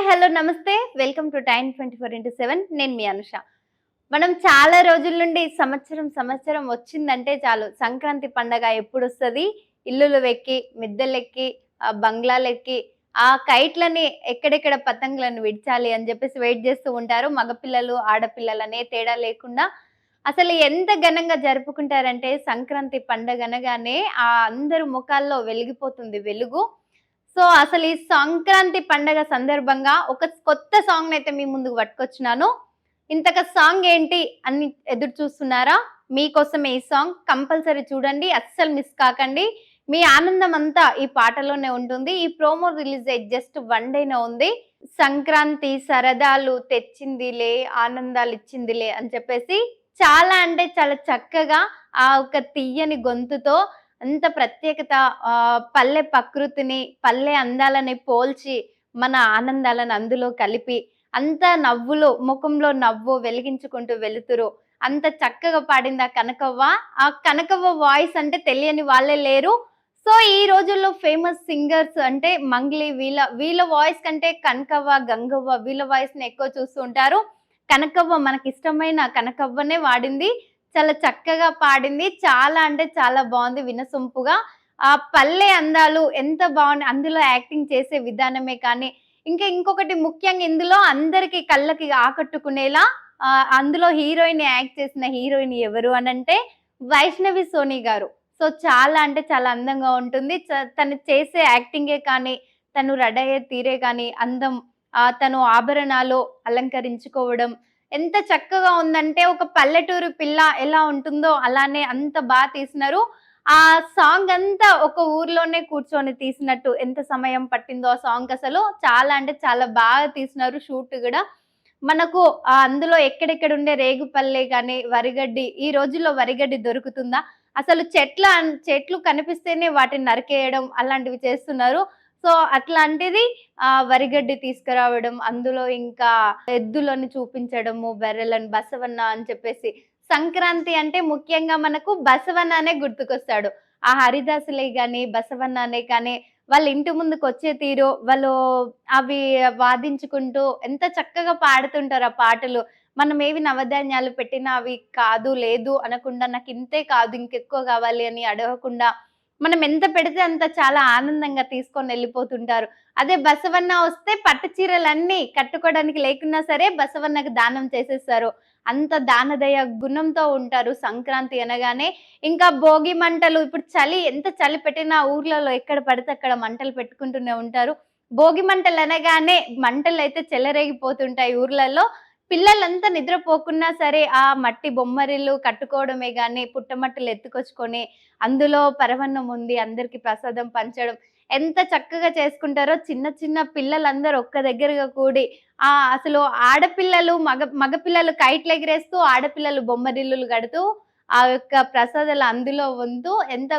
Hello నమస్తే. Welcome to time 24/7. నేను మీ అనుష. మనం చాలా రోజుల నుండి సంవత్సరం వచ్చిందంటే చాలు సంక్రాంతి పండగ ఎప్పుడొస్తది, ఇల్లులు వెక్కి, మిద్దెలెక్కి, బంగ్లాలెక్కి, ఆ కైట్‌లని ఎక్కడెక్కడ పతంగులను విడిచాలి అని జెప్పేసి వెయిట్ జేస్తూ ఉంటారు. మగపిల్లలు, ఆడపిల్లలనే తేడా లేకుండా అసలు ఎంత ఘనంగా జరుపుకుంటారంటే సంక్రాంతి పండగనగానే అందరి మొఖాల్లో వెలిగిపోతుంది వెలుగు. సో, అసలు ఈ సంక్రాంతి పండగ సందర్భంగా ఒక కొత్త సాంగ్‌నైతే మీ ముందుకు పట్టుకొచ్చినాను. ఇంతక సాంగ్ ఏంటి అని ఎదురు చూస్తున్నారా? మీకోసమే ఈ సాంగ్. కంపల్సరీ చూడండి. అస్సలు మిస్ కాకండి. మీ ఆనందం అంతా ఈ పాటలోనే ఉంటుంది. ఈ ప్రోమో రిలీజ్ అయ్యి జస్ట్ 1 డేనే ఉంది. సంక్రాంతి సరదాలు తెచ్చిందిలే, ఆనందాలిచ్చిందిలే అని చెప్పేసి చాలా అంటే చాలా చక్కగా ఆ ఒక తియ్యని గొంతుతో అంత ప్రత్యేకత పల్లె ప్రకృతిని, పల్లె అందాలని పోల్చి, మన ఆనందాలను అందులో కలిపి, అంత నవ్వులు, ముఖంలో నవ్వు వెలిగించుకుంటూ వెలుతురు. అంత చక్కగా పాడింది ఆ కనకవ్వ. ఆ కనకవ్వ వాయిస్ అంటే తెలియని వాళ్ళే లేరు. సో, ఈ రోజుల్లో ఫేమస్ సింగర్స్ అంటే మంగ్లీ వీళ్ళ వాయిస్ కంటే కనకవ్వ, గంగవ్వ వీళ్ళ వాయిస్‌ని ఎక్కువ చూస్తూ ఉంటారు. కనకవ్వ మనకిష్టమైన కనకవ్వనే వాడింది. చాలా చక్కగా పాడింది. చాలా అంటే చాలా బావుంది వినసొంపుగా. ఆ పల్లె అందాలు ఎంత బావున్నాయి. అందులో యాక్టింగ్ చేసే విధానమే కానీ, ఇంకొకటి ముఖ్యంగా ఇందులో అందరికి కళ్ళకి ఆకట్టుకునేలా అందులో హీరోయిన్ యాక్ట్ చేసిన హీరోయిన్ ఎవరు అనంటే వైష్ణవి సోని గారు. సో, చాలా అంటే చాలా అందంగా ఉంటుంది. తను చేసే యాక్టింగే కానీ, తను రెడీ అయ్యే తీరే కానీ అందం, తను ఆభరణాలు అలంకరించుకోవడం ఎంత చక్కగా ఉందంటే, ఒక పల్లెటూరు పిల్ల ఎలా ఉంటుందో అలానే అంత తీసినారు. ఆ సాంగ్ అంతా ఒక ఊర్లోనే కూర్చొని తీసినట్టు ఎంత సమయం పట్టిందో ఆ సాంగ్‌కసలు. చాలా అంటే చాలా బాగా తీసినారు షూట్ గూడా. మనకు అందులో ఎక్కడెక్కడ ఉండే రేగుపల్లె గాని, వరిగడ్డి ఈ రోజుల్లో వరిగడ్డి దొరుకుతుందా? అసలు చెట్లు కనిపిస్తేనే వాటిని నరికేయడం అలాంటివి చేస్తున్నారు. సో, అట్లాంటిది వరిగడ్డి తీసుకురావడం, అందులో ఇంకా ఎద్దులని చూపించడము, బర్రెలను బసవన్న అని చెప్పేసి. సంక్రాంతి అంటే ముఖ్యంగా మనకు బసవన్న అనే గుర్తుకొస్తాడు. ఆ హరిదాసులే గాని, బసవన్న అనే కానీ, వాళ్ళ ఇంటి ముందుకొచ్చే తీరు, వాళ్ళు అవి వాదించుకుంటూ ఎంత చక్కగా పాడుతుంటారు ఆ పాటలు. మనం ఏవి నవధాన్యాలు పెట్టినా అవి కాదు, లేదు అనకుండా నాకింతే కాదు ఇంకెక్కువ కావాలి అని అడగకుండా మనం ఎంత పెడితే అంత చాలా ఆనందంగా తీసుకొనెళ్ళిపోతుంటారు. అదే బసవన్న వస్తే పట్టు చీరలన్నీ కట్టుకోవడానికి లేకున్నా సరే బసవన్నకి దానం చేసేస్తారు. అంత దానదయ గుణంతో ఉంటారు సంక్రాంతి అనగానే. ఇంకా భోగి మంటలు ఇప్పుడు ఎంత చలి పెట్టినా ఊర్లలో ఎక్కడ పడితే అక్కడ మంటలు పెట్టుకుంటూనే ఉంటారు. భోగి మంటలనగానే మంటలైతే చెలరేగిపోతుంటాయి ఊర్లలో. పిల్లలంతా నిద్రపోకున్నా సరే ఆ మట్టి బొమ్మరిల్లు కట్టుకోవడమే గాని, పుట్టమట్టలు ఎత్తుకొచ్చుకొని అందులో పరవన్నం ఉంది అందరికి ప్రసాదం పంచడం ఎంత చక్కగా చేసుకుంటారో. చిన్న చిన్న పిల్లలందరూ ఒక్క దగ్గరగా కూడి అసలు ఆడపిల్లలు, మగపిల్లలు కైట్‌లెగిరేస్తూ, ఆడపిల్లలు బొమ్మరిల్లులు కడుతూ ఆ యొక్క ప్రసాదాలు అందులో వంతు ఎంత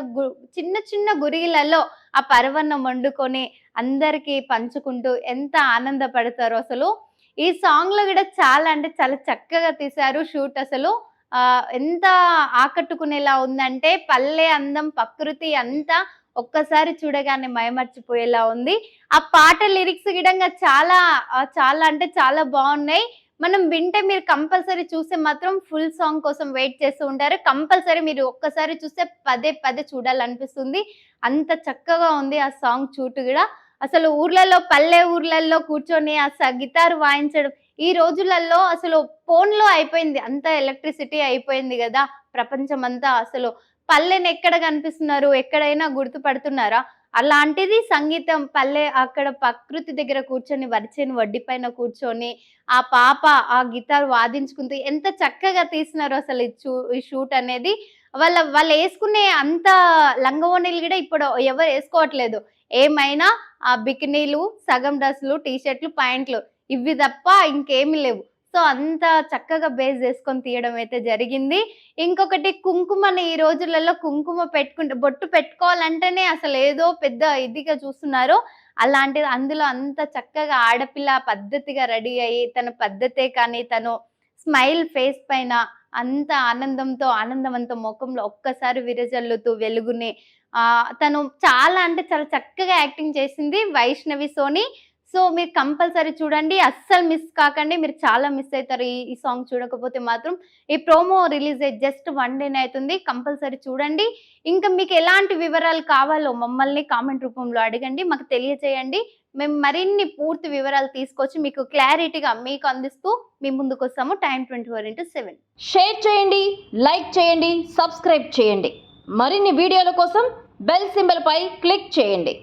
చిన్న చిన్న గురిగిలలో ఆ పరవన్నం వండుకొని అందరికి పంచుకుంటూ ఎంత ఆనందపడతారో అసలు. ఈ సాంగ్‌లో గూడా చాలా అంటే చాలా చక్కగా తీశారు షూట్ అసలు. ఎంత ఆకట్టుకునేలా ఉందంటే పల్లె అందం, ప్రకృతి అంతా ఒక్కసారి చూడగానే మైమర్చిపోయేలా ఉంది. ఆ పాట లిరిక్స్ గిడంగా చాలా అంటే చాలా బావున్నాయి. మనం వింటే మీరు కంపల్సరీ చూస్తే మాత్రం ఫుల్ సాంగ్ కోసం వెయిట్ చేస్తూ ఉంటారు. కంపల్సరీ మీరు ఒక్కసారి చూస్తే పదే పదే చూడాలనిపిస్తుంది. అంత చక్కగా ఉంది ఆ సాంగ్ షూట్ గూడా. అసలు పల్లె ఊర్లలో కూర్చొని గిటార్ వాయించడం ఈ రోజులలో అసలు ఫోన్‌లో అయిపోయింది. అంతా ఎలక్ట్రిసిటీ అయిపోయింది గదా! ప్రపంచమంతా అసలు పల్లెనెక్కడ కనిపిస్తున్నారు? ఎక్కడైనా గుర్తుపడుతున్నారా? అలాంటిది సంగీతం పల్లె అక్కడ ప్రకృతి దగ్గర కూర్చొని వరిచేను వడ్డి పైన కూర్చొని, ఆ పాప ఆ గిటార్ వాదించుకుంటూ ఎంత చక్కగా తీసినారో అసలు ఈ షూట్ అనేది. వాళ్ళేసుకునే అంత లంగావోణీలు గూడా ఇప్పుడు ఎవరు ఏసుకోవట్లేదు. ఏమైనా బికినీలు, సగం డ్రెస్‌లు, టీ షర్ట్‌లు, ప్యాంట్లు ఇవి తప్ప ఇంకేమి లేవు. సో, అంత చక్కగా బేస్ చేసుకొని తీయడం అయితే జరిగింది. ఇంకొకటి కుంకుమని ఈ రోజులలో కుంకుమ బొట్టు పెట్టుకోవాలంటేనే అసలేదో పెద్ద ఇదిగా చూస్తున్నారు. అలాంటిది అందులో అంత చక్కగా ఆడపిల్ల పద్ధతిగా రెడీ అయ్యి, తన పద్ధతే కానీ తను స్మైల్ ఫేస్ పైన అంత ఆనందవంతం మొఖంలో ఒక్కసారి విరజల్లుతూ వెలుగుని తను చాలా అంటే చాలా చక్కగా యాక్టింగ్ చేసింది వైష్ణవి సోని. సో మీరు కంపల్సరీ చూడండి, అస్సలు మిస్ కాకండి. మీరు చాలా మిస్ అవుతారు ఈ సాంగ్ చూడకపోతే మాత్రం. ఈ ప్రోమో రిలీజ్ అయ్యి జస్ట్ 1 డేనే అవుతుంది. కంపల్సరీ చూడండి. ఇంకా మీకు ఎలాంటి వివరాలు కావాలో మమ్మల్ని కామెంట్ రూపంలో అడగండి, మాకు తెలియజేయండి. మేము మరిన్ని పూర్తి వివరాలు తీసుకొచ్చి మీకు క్లారిటీగా మీకు అందిస్తూ మీ ముందుకొస్తాము Time24/7. షేర్ చేయండి, లైక్ చేయండి, సబ్స్క్రైబ్ చేయండి. మరిన్ని వీడియోల కోసం బెల్ సింబల్ పై క్లిక్ చేయండి.